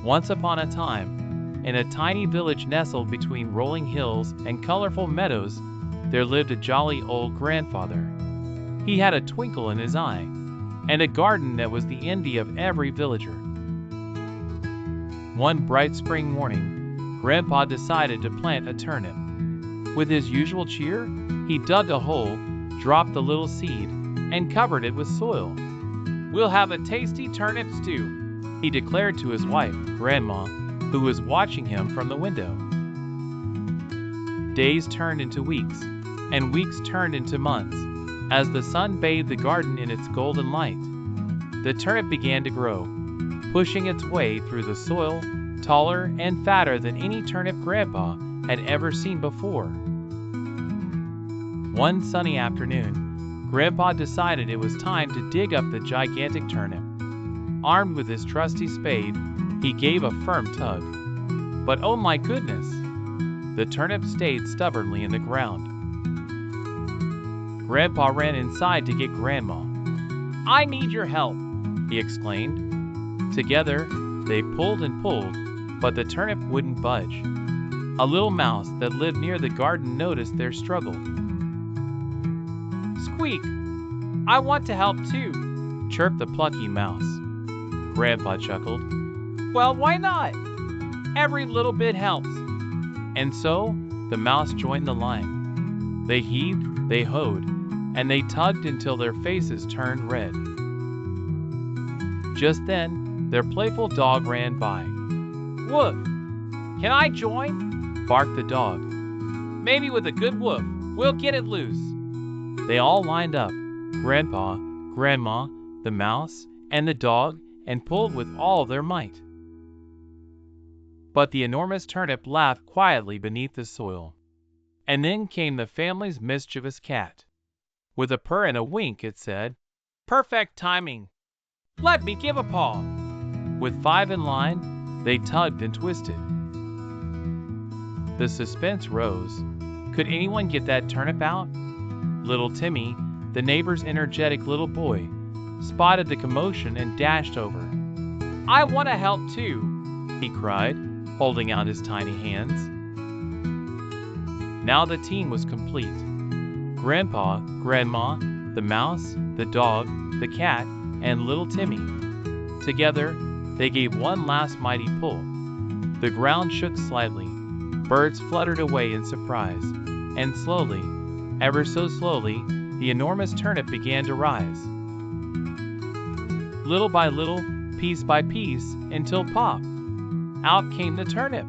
Once upon a time, in a tiny village nestled between rolling hills and colorful meadows, there lived a jolly old grandfather. He had a twinkle in his eye, and a garden that was the envy of every villager. One bright spring morning, Grandpa decided to plant a turnip. With his usual cheer, he dug a hole, dropped the little seed, and covered it with soil. "We'll have a tasty turnip stew," he declared to his wife, Grandma, who was watching him from the window. Days turned into weeks, and weeks turned into months, as the sun bathed the garden in its golden light. The turnip began to grow, pushing its way through the soil, taller and fatter than any turnip Grandpa had ever seen before. One sunny afternoon, Grandpa decided it was time to dig up the gigantic turnip. Armed with his trusty spade, he gave a firm tug. But oh my goodness! The turnip stayed stubbornly in the ground. Grandpa ran inside to get Grandma. "I need your help," he exclaimed. Together, they pulled and pulled, but the turnip wouldn't budge. A little mouse that lived near the garden noticed their struggle. "Squeak! I want to help too," chirped the plucky mouse. Grandpa chuckled. "Well, why not? Every little bit helps." And so, the mouse joined the line. They heaved, they hoed, and they tugged until their faces turned red. Just then, their playful dog ran by. "Woof! Can I join?" barked the dog. "Maybe with a good woof, we'll get it loose." They all lined up, Grandpa, Grandma, the mouse, and the dog, and pulled with all their might. But the enormous turnip laughed quietly beneath the soil. And then came the family's mischievous cat. With a purr and a wink, it said, "Perfect timing. Let me give a paw." With 5 in line, they tugged and twisted. The suspense rose. Could anyone get that turnip out? Little Timmy, the neighbor's energetic little boy, spotted the commotion and dashed over. "I want to help too," he cried, holding out his tiny hands. Now the team was complete. Grandpa, Grandma, the mouse, the dog, the cat, and little Timmy. Together, they gave one last mighty pull. The ground shook slightly, birds fluttered away in surprise, and slowly, ever so slowly, the enormous turnip began to rise. Little by little, piece by piece, until pop! Out came the turnip.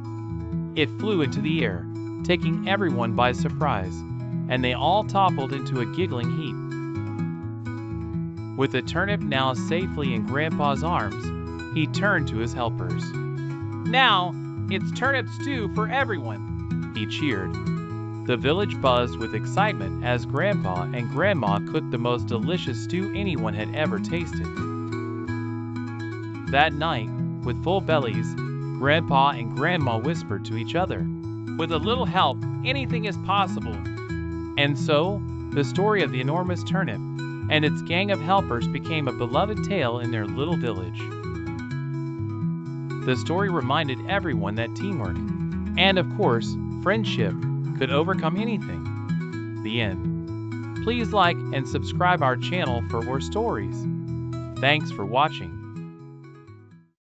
It flew into the air, taking everyone by surprise, and they all toppled into a giggling heap. With the turnip now safely in Grandpa's arms, he turned to his helpers. "Now, it's turnip stew for everyone," he cheered. The village buzzed with excitement as Grandpa and Grandma cooked the most delicious stew anyone had ever tasted. That night, with full bellies, Grandpa and Grandma whispered to each other, "With a little help, anything is possible." And so, the story of the enormous turnip and its gang of helpers became a beloved tale in their little village. The story reminded everyone that teamwork, and of course, friendship, could overcome anything. The end. Please like and subscribe our channel for more stories. Thanks for watching.